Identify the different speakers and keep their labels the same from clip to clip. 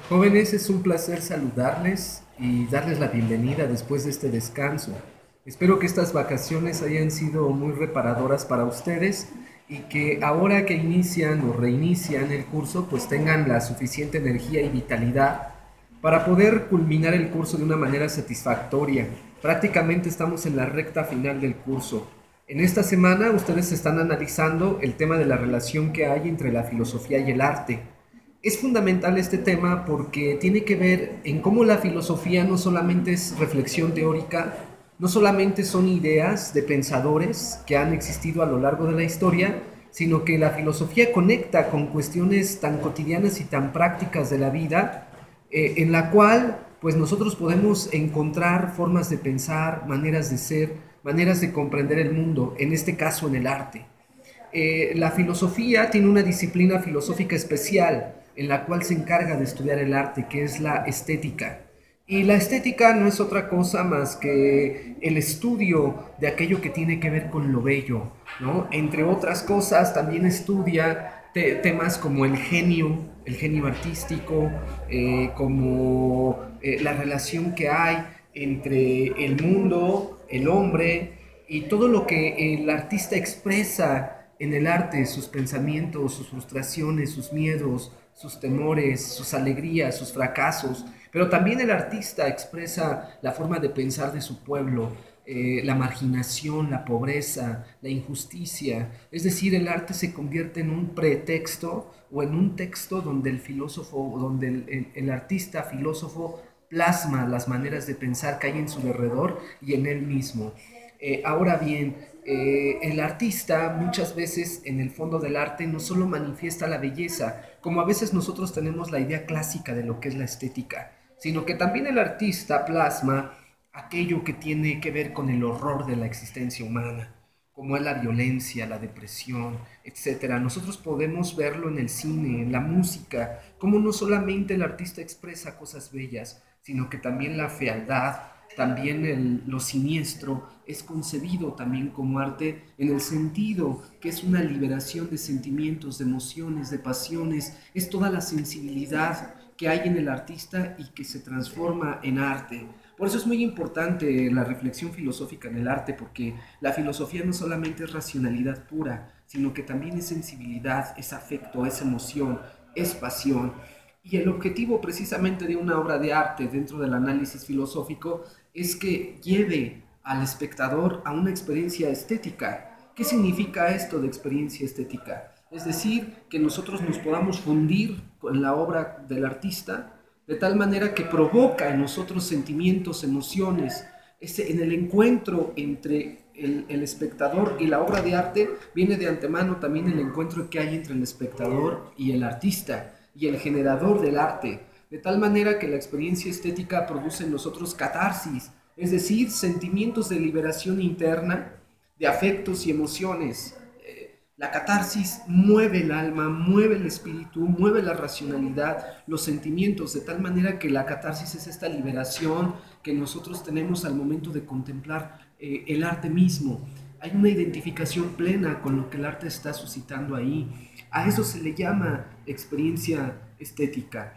Speaker 1: Jóvenes, es un placer saludarles y darles la bienvenida después de este descanso. Espero que estas vacaciones hayan sido muy reparadoras para ustedes y que ahora que inician o reinician el curso, pues tengan la suficiente energía y vitalidad para poder culminar el curso de una manera satisfactoria. Prácticamente estamos en la recta final del curso. En esta semana ustedes están analizando el tema de la relación que hay entre la filosofía y el arte. Es fundamental este tema porque tiene que ver en cómo la filosofía no solamente es reflexión teórica, no solamente son ideas de pensadores que han existido a lo largo de la historia, sino que la filosofía conecta con cuestiones tan cotidianas y tan prácticas de la vida, en la cual pues nosotros podemos encontrar formas de pensar, maneras de ser, maneras de comprender el mundo, en este caso en el arte. La filosofía tiene una disciplina filosófica especial en la cual se encarga de estudiar el arte, que es la estética. Y la estética no es otra cosa más que el estudio de aquello que tiene que ver con lo bello, ¿no? Entre otras cosas, también estudia temas como el genio artístico, como la relación que hay entre el mundo, el hombre y todo lo que el artista expresa en el arte, sus pensamientos, sus frustraciones, sus miedos, sus temores, sus alegrías, sus fracasos, pero también el artista expresa la forma de pensar de su pueblo, la marginación, la pobreza, la injusticia. Es decir, el arte se convierte en un pretexto o en un texto donde el filósofo, donde el artista filósofo plasma las maneras de pensar que hay en su alrededor y en él mismo. Ahora bien, el artista muchas veces en el fondo del arte no solo manifiesta la belleza, como a veces nosotros tenemos la idea clásica de lo que es la estética, sino que también el artista plasma aquello que tiene que ver con el horror de la existencia humana, como es la violencia, la depresión, etcétera. Nosotros podemos verlo en el cine, en la música, como no solamente el artista expresa cosas bellas, sino que también la fealdad, también lo siniestro es concebido también como arte en el sentido que es una liberación de sentimientos, de emociones, de pasiones, es toda la sensibilidad que hay en el artista y que se transforma en arte. Por eso es muy importante la reflexión filosófica en el arte, porque la filosofía no solamente es racionalidad pura, sino que también es sensibilidad, es afecto, es emoción, es pasión. Y el objetivo precisamente de una obra de arte dentro del análisis filosófico es que lleve al espectador a una experiencia estética. ¿Qué significa esto de experiencia estética? Es decir, que nosotros nos podamos fundir con la obra del artista de tal manera que provoca en nosotros sentimientos, emociones. En el encuentro entre el espectador y la obra de arte viene de antemano también el encuentro que hay entre el espectador y el artista y el generador del arte, de tal manera que la experiencia estética produce en nosotros catarsis, es decir, sentimientos de liberación interna, de afectos y emociones. La catarsis mueve el alma, mueve el espíritu, mueve la racionalidad, los sentimientos, de tal manera que la catarsis es esta liberación que nosotros tenemos al momento de contemplar el arte mismo. Hay una identificación plena con lo que el arte está suscitando ahí. A eso se le llama experiencia estética.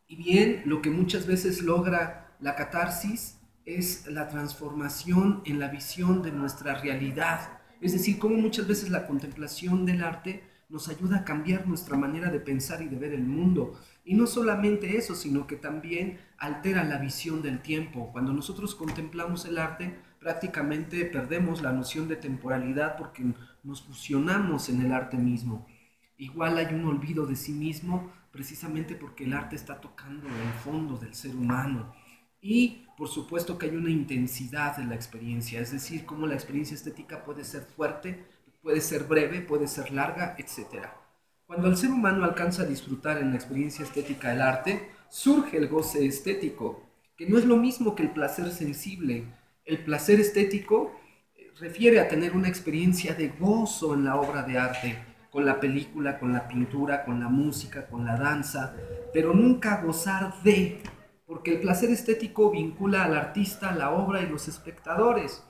Speaker 1: Y bien, lo que muchas veces logra la catarsis es la transformación en la visión de nuestra realidad. Es decir, cómo muchas veces la contemplación del arte nos ayuda a cambiar nuestra manera de pensar y de ver el mundo. Y no solamente eso, sino que también altera la visión del tiempo. Cuando nosotros contemplamos el arte, prácticamente perdemos la noción de temporalidad porque nos fusionamos en el arte mismo. Igual hay un olvido de sí mismo precisamente porque el arte está tocando el fondo del ser humano. Y por supuesto que hay una intensidad de la experiencia, es decir, cómo la experiencia estética puede ser fuerte, puede ser breve, puede ser larga, etcétera. Cuando el ser humano alcanza a disfrutar en la experiencia estética del arte, surge el goce estético, que no es lo mismo que el placer sensible. El placer estético refiere a tener una experiencia de gozo en la obra de arte, con la película, con la pintura, con la música, con la danza, pero nunca gozar de, porque el placer estético vincula al artista, la obra y los espectadores.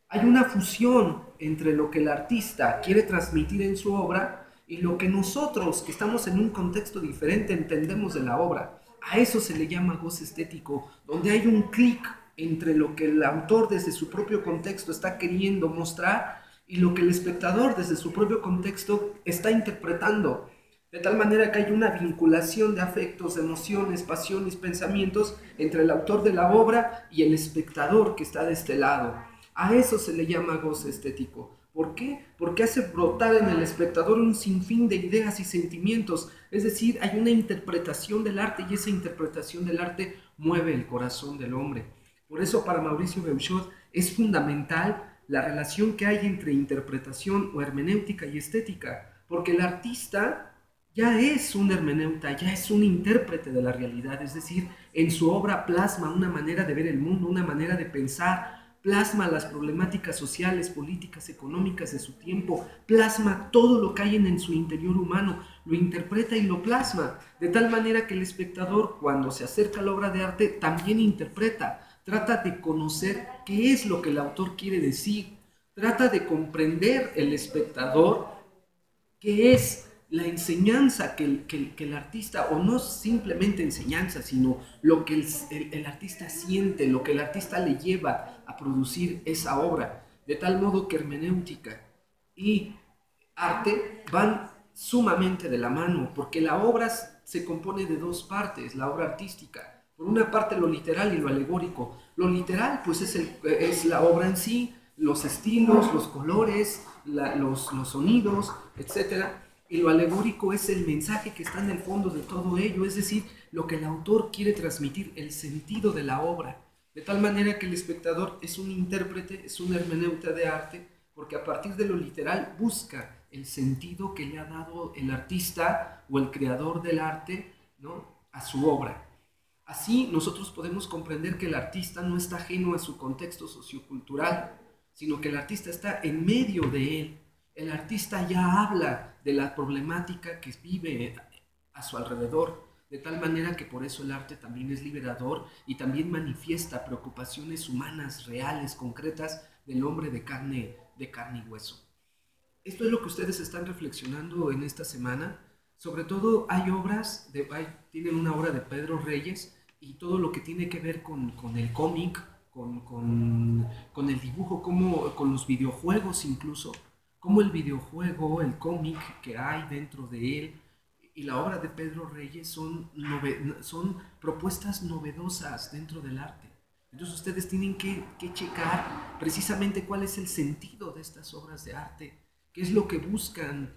Speaker 1: Hay una fusión entre lo que el artista quiere transmitir en su obra y lo que nosotros, que estamos en un contexto diferente, entendemos de la obra. A eso se le llama goce estético, donde hay un clic entre lo que el autor desde su propio contexto está queriendo mostrar y lo que el espectador desde su propio contexto está interpretando. De tal manera que hay una vinculación de afectos, de emociones, pasiones, pensamientos entre el autor de la obra y el espectador que está de este lado. A eso se le llama goce estético. ¿Por qué? Porque hace brotar en el espectador un sinfín de ideas y sentimientos. Es decir, hay una interpretación del arte y esa interpretación del arte mueve el corazón del hombre. Por eso para Mauricio Beuchot es fundamental la relación que hay entre interpretación o hermenéutica y estética, porque el artista ya es un hermeneuta, ya es un intérprete de la realidad, es decir, en su obra plasma una manera de ver el mundo, una manera de pensar, plasma las problemáticas sociales, políticas, económicas de su tiempo, plasma todo lo que hay en su interior humano, lo interpreta y lo plasma, de tal manera que el espectador, cuando se acerca a la obra de arte, también interpreta, trata de conocer qué es lo que el autor quiere decir, trata de comprender el espectador qué es la enseñanza que el artista, o no simplemente enseñanza, sino lo que el artista siente, lo que el artista le lleva a producir esa obra, de tal modo que hermenéutica y arte van sumamente de la mano, porque la obra se compone de dos partes, la obra artística, por una parte lo literal y lo alegórico. Lo literal pues es la obra en sí, los estilos, los colores, los sonidos, etcétera. Y lo alegórico es el mensaje que está en el fondo de todo ello, es decir, lo que el autor quiere transmitir, el sentido de la obra, de tal manera que el espectador es un intérprete, es un hermeneuta de arte, porque a partir de lo literal busca el sentido que le ha dado el artista o el creador del arte, ¿no?, a su obra. Así nosotros podemos comprender que el artista no está ajeno a su contexto sociocultural, sino que el artista está en medio de él. El artista ya habla de la problemática que vive a su alrededor, de tal manera que por eso el arte también es liberador y también manifiesta preocupaciones humanas, reales, concretas del hombre de carne y hueso. Esto es lo que ustedes están reflexionando en esta semana. Sobre todo hay obras, tienen una obra de Pedro Reyes y todo lo que tiene que ver con el cómic, con el dibujo, con los videojuegos incluso, como el videojuego, el cómic que hay dentro de él y la obra de Pedro Reyes son propuestas novedosas dentro del arte. Entonces ustedes tienen que checar precisamente cuál es el sentido de estas obras de arte, qué es lo que buscan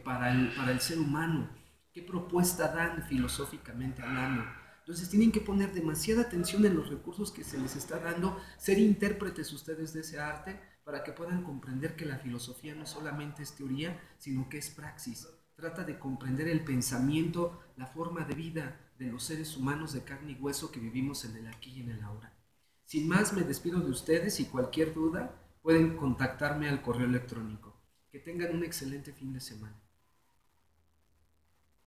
Speaker 1: para el ser humano, qué propuesta dan filosóficamente hablando. Entonces tienen que poner demasiada atención en los recursos que se les está dando, ser intérpretes ustedes de ese arte para que puedan comprender que la filosofía no solamente es teoría, sino que es praxis. Trata de comprender el pensamiento, la forma de vida de los seres humanos de carne y hueso que vivimos en el aquí y en el ahora. Sin más, me despido de ustedes y cualquier duda pueden contactarme al correo electrónico. Que tengan un excelente fin de semana.